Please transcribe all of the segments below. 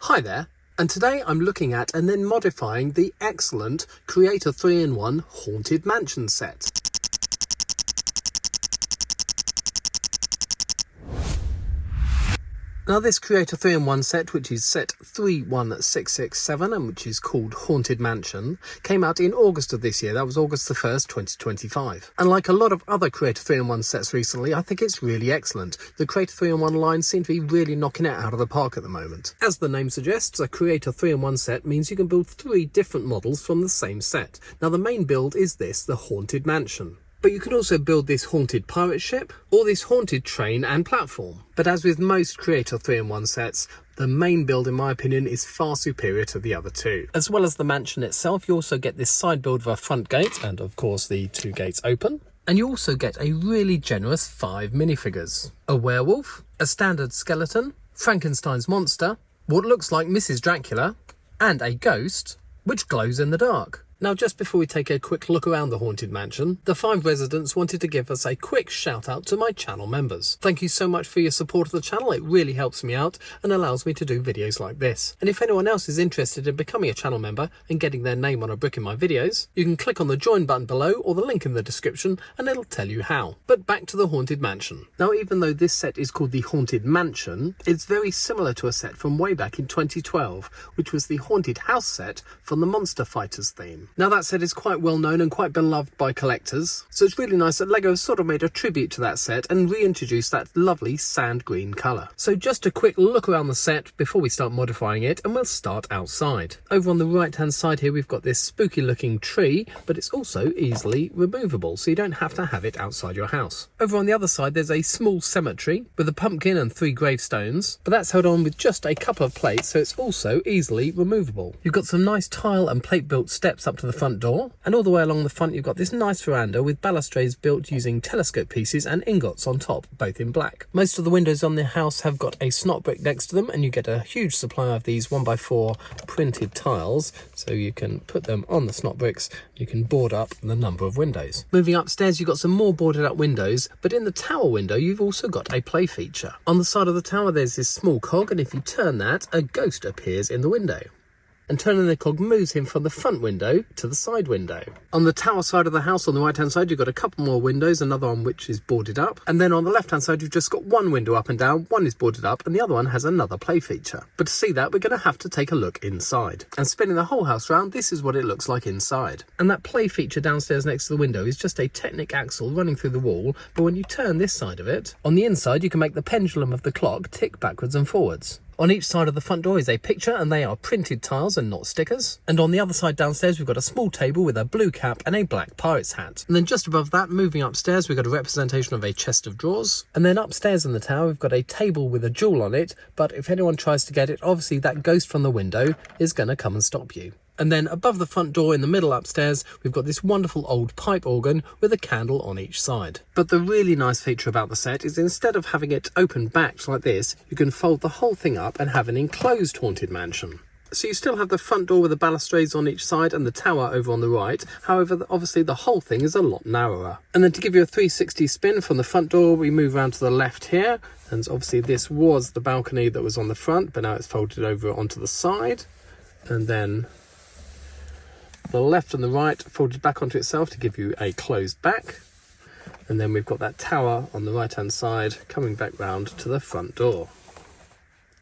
Hi there, and today I'm looking at and then modifying the excellent Creator 3-in-1 Haunted Mansion set. Now this Creator 3-in-1 set, which is set 31667 and which is called Haunted Mansion, came out in August of this year. That was August the 1st, 2025. And like a lot of other Creator 3-in-1 sets recently, I think it's really excellent. The Creator 3-in-1 line seem to be really knocking it out of the park at the moment. As the name suggests, a Creator 3-in-1 set means you can build 3 different models from the same set. Now the main build is this, the Haunted Mansion. But you can also build this haunted pirate ship or this haunted train and platform. But as with most Creator 3-in-1 sets, the main build in my opinion is far superior to the other two. As well as the mansion itself, you also get this side build of a front gate and of course the 2 gates open. And you also get a really generous 5 minifigures. A werewolf, a standard skeleton, Frankenstein's monster, what looks like Mrs. Dracula, and a ghost which glows in the dark. Now, just before we take a quick look around the Haunted Mansion, the 5 residents wanted to give us a quick shout out to my channel members. Thank you so much for your support of the channel, it really helps me out and allows me to do videos like this. And if anyone else is interested in becoming a channel member and getting their name on a brick in my videos, you can click on the join button below or the link in the description and it'll tell you how. But back to the Haunted Mansion. Now, even though this set is called the Haunted Mansion, it's very similar to a set from way back in 2012, which was the Haunted House set from the Monster Fighters theme. Now that set is quite well known and quite beloved by collectors, so it's really nice that LEGO has sort of made a tribute to that set and reintroduced that lovely sand green colour. So just a quick look around the set before we start modifying it, and we'll start outside. Over on the right hand side here we've got this spooky looking tree, but it's also easily removable, so you don't have to have it outside your house. Over on the other side there's a small cemetery with a pumpkin and 3 gravestones, but that's held on with just a couple of plates, so it's also easily removable. You've got some nice tile and plate built steps up to the front door, and all the way along the front you've got this nice veranda with balustrades built using telescope pieces and ingots on top, both in black. Most of the windows on the house have got a snot brick next to them, and you get a huge supply of these 1x4 printed tiles, so you can put them on the snot bricks. You can board up the number of windows. Moving upstairs you've got some more boarded up windows, but in the tower window you've also got a play feature. On the side of the tower there's this small cog, and if you turn that, a ghost appears in the window. And turning the cog moves him from the front window to the side window. On the tower side of the house on the right hand side you've got a couple more windows, another one which is boarded up, and then on the left hand side you've just got one window up and down, one is boarded up and the other one has another play feature. But to see that we're going to have to take a look inside. And spinning the whole house round, this is what it looks like inside. And that play feature downstairs next to the window is just a Technic axle running through the wall, but when you turn this side of it, on the inside you can make the pendulum of the clock tick backwards and forwards. On each side of the front door is a picture, and they are printed tiles and not stickers. And on the other side downstairs we've got a small table with a blue cap and a black pirate's hat. And then just above that, moving upstairs, we've got a representation of a chest of drawers. And then upstairs in the tower we've got a table with a jewel on it, but if anyone tries to get it, obviously that ghost from the window is going to come and stop you. And then above the front door in the middle upstairs, we've got this wonderful old pipe organ with a candle on each side. But the really nice feature about the set is instead of having it open backed like this, you can fold the whole thing up and have an enclosed Haunted Mansion. So you still have the front door with the balustrades on each side and the tower over on the right. However, obviously the whole thing is a lot narrower. And then to give you a 360 spin from the front door, we move around to the left here. And obviously this was the balcony that was on the front, but now it's folded over onto the side. And then the left and the right folded back onto itself to give you a closed back. And then we've got that tower on the right hand side coming back round to the front door.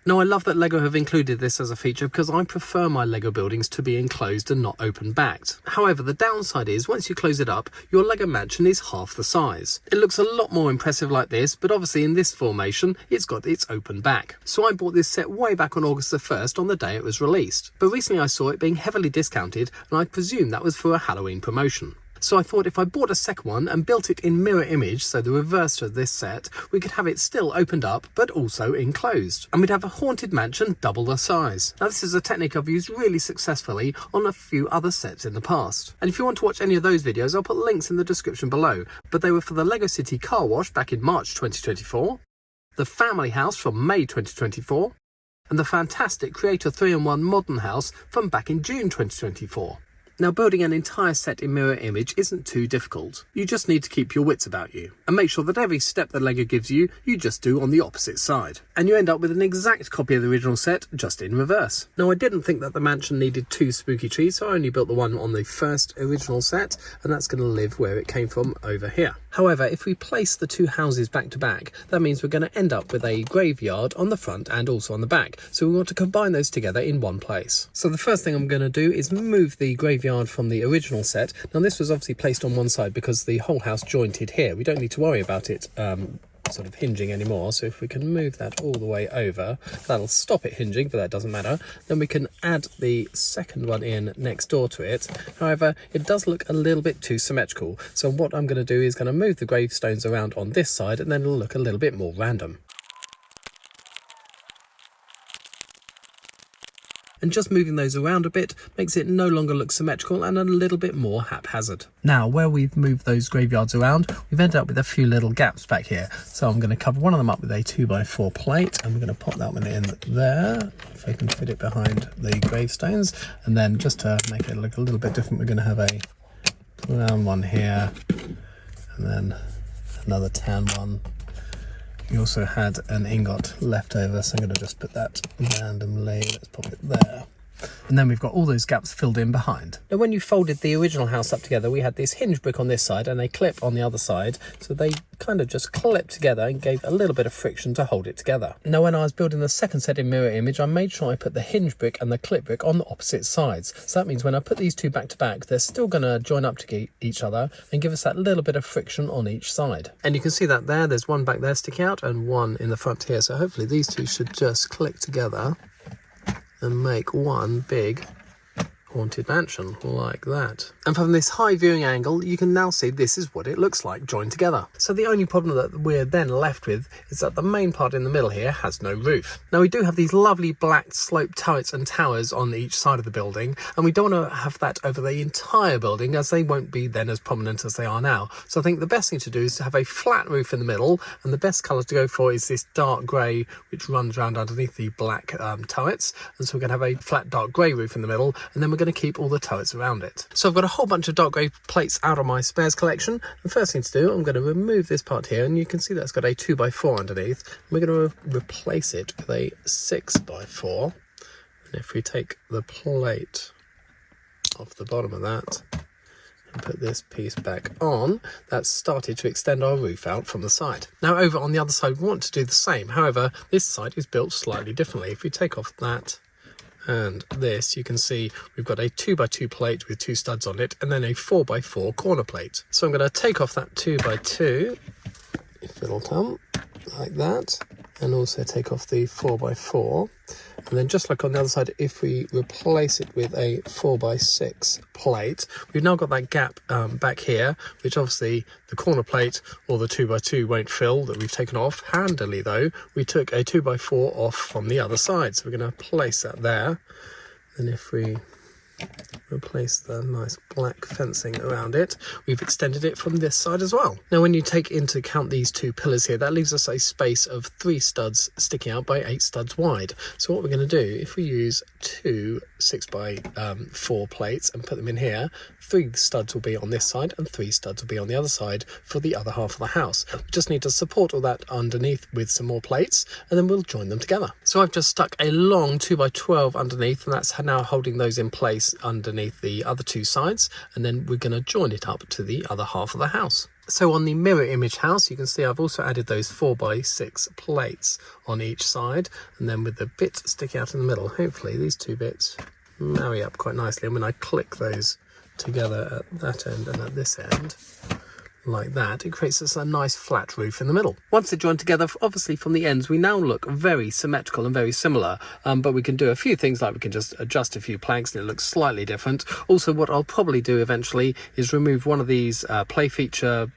Now I love that LEGO have included this as a feature because I prefer my LEGO buildings to be enclosed and not open backed. However, the downside is once you close it up, your LEGO mansion is half the size. It looks a lot more impressive like this, but obviously in this formation it's got its open back. So I bought this set way back on August the 1st on the day it was released. But recently I saw it being heavily discounted, and I presume that was for a Halloween promotion. So I thought if I bought a second one and built it in mirror image, so the reverse of this set, we could have it still opened up but also enclosed. And we'd have a haunted mansion double the size. Now this is a technique I've used really successfully on a few other sets in the past. And if you want to watch any of those videos, I'll put links in the description below. But they were for the LEGO City Car Wash back in March 2024, the Family House from May 2024, and the fantastic Creator 3-in-1 Modern House from back in June 2024. Now, building an entire set in mirror image isn't too difficult. You just need to keep your wits about you and make sure that every step that LEGO gives you, you just do on the opposite side. And you end up with an exact copy of the original set, just in reverse. Now, I didn't think that the mansion needed 2 spooky trees, so I only built the one on the first original set, and that's going to live where it came from over here. However, if we place the 2 houses back to back, that means we're going to end up with a graveyard on the front and also on the back. So we want to combine those together in one place. So the first thing I'm going to do is move the graveyard from the original set. Now, this was obviously placed on one side because the whole house jointed here. We don't need to worry about it sort of hinging anymore. So if we can move that all the way over, that'll stop it hinging, but that doesn't matter. Then we can add the second one in next door to it. However, it does look a little bit too symmetrical. So what I'm going to do is going to move the gravestones around on this side, and then it'll look a little bit more random. And just moving those around a bit makes it no longer look symmetrical and a little bit more haphazard. Now, where we've moved those graveyards around, we've ended up with a few little gaps back here. So I'm going to cover one of them up with a 2x4 plate, and we're going to pop that one in there, if I can fit it behind the gravestones. And then just to make it look a little bit different, we're going to have a brown one here, and then another tan one. We also had an ingot left over, so I'm going to just put that randomly. Let's pop it there. And then we've got all those gaps filled in behind. Now, when you folded the original house up together, we had this hinge brick on this side and a clip on the other side. So they kind of just clipped together and gave a little bit of friction to hold it together. Now, when I was building the second set in mirror image, I made sure I put the hinge brick and the clip brick on the opposite sides. So that means when I put these two back to back, they're still going to join up to each other and give us that little bit of friction on each side. And you can see that there's one back there sticking out and one in the front here. So hopefully these two should just click together and make one big haunted mansion like that. And from this high viewing angle, you can now see this is what it looks like joined together. So the only problem that we're then left with is that the main part in the middle here has no roof. Now, we do have these lovely black sloped turrets and towers on each side of the building, and we don't want to have that over the entire building, as they won't be then as prominent as they are now. So I think the best thing to do is to have a flat roof in the middle, and the best colour to go for is this dark grey, which runs around underneath the black turrets. And so we're going to have a flat dark grey roof in the middle, and then we're going to keep all the turrets around it. So I've got a whole bunch of dark grey plates out of my spares collection. The first thing to do, I'm going to remove this part here, and you can see that's got a 2x4 underneath. We're going to replace it with a 6x4. And if we take the plate off the bottom of that and put this piece back on, that's started to extend our roof out from the side. Now, over on the other side, we want to do the same. However, this side is built slightly differently. If we take off that and this, you can see we've got a 2x2 plate with 2 studs on it, and then a 4x4 corner plate. So I'm going to take off that 2x2, if it'll come, like that, and also take off the 4x4. And then just like on the other side, if we replace it with a 4x6 plate, we've now got that gap back here, which obviously the corner plate or the 2x2 won't fill, that we've taken off. Handily though, we took a 2x4 off from the other side. So we're going to place that there. And if we replace the nice black fencing around it, we've extended it from this side as well. Now, when you take into account these 2 pillars here, that leaves us a space of 3 studs sticking out by 8 studs wide. So what we're going to do, if we use 2 6x4 plates and put them in here, 3 studs will be on this side and 3 studs will be on the other side for the other half of the house. We just need to support all that underneath with some more plates, and then we'll join them together. So I've just stuck a long 2x12 underneath, and that's now holding those in place underneath the other 2 sides, and then we're going to join it up to the other half of the house. So on the mirror image house, you can see I've also added those 4x6 plates on each side, and then with the bit sticking out in the middle, hopefully these 2 bits marry up quite nicely. And when I click those together at that end and at this end, like that, it creates us a nice flat roof in the middle. Once they're joined together, obviously from the ends, we now look very symmetrical and very similar, but we can do a few things, like we can just adjust a few planks and it looks slightly different. Also, what I'll probably do eventually is remove one of these play feature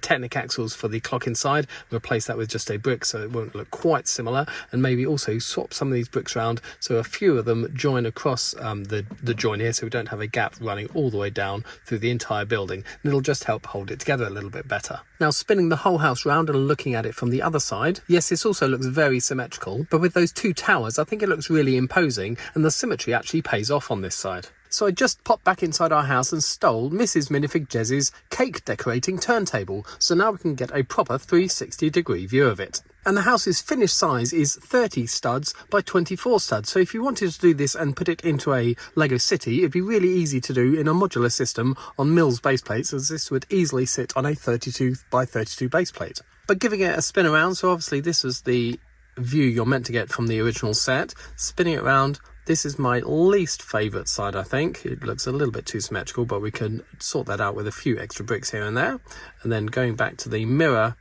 Technic axles for the clock inside, replace that with just a brick so it won't look quite similar, and maybe also swap some of these bricks around so a few of them join across the join here, so we don't have a gap running all the way down through the entire building, and it'll just help hold it together a little bit better. Now, spinning the whole house round and looking at it from the other side, yes, this also looks very symmetrical, but with those 2 towers I think it looks really imposing, and the symmetry actually pays off on this side. So I just popped back inside our house and stole Mrs. Minifig Jez's cake decorating turntable, so now we can get a proper 360-degree view of it. And the house's finished size is 30 studs by 24 studs, so if you wanted to do this and put it into a Lego city, it'd be really easy to do in a modular system on Mills base plates, as this would easily sit on a 32 by 32 base plate. But giving it a spin around, so obviously this is the view you're meant to get from the original set. Spinning it around, this is my least favourite side, I think. It looks a little bit too symmetrical, but we can sort that out with a few extra bricks here and there. And then going back to the mirror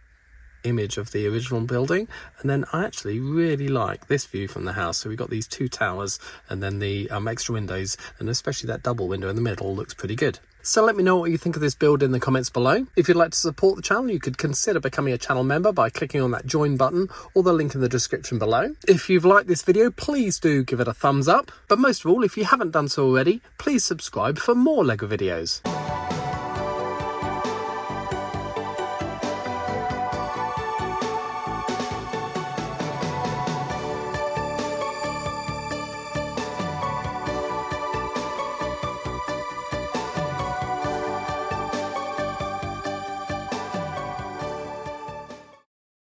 image of the original building, and then I actually really like this view from the house. So we've got these two towers and then the extra windows, and especially that double window in the middle looks pretty good. So let me know what you think of this build in the comments below. If you'd like to support the channel, you could consider becoming a channel member by clicking on that join button or the link in the description below. If you've liked this video, please do give it a thumbs up. But most of all, if you haven't done so already, please subscribe for more LEGO videos.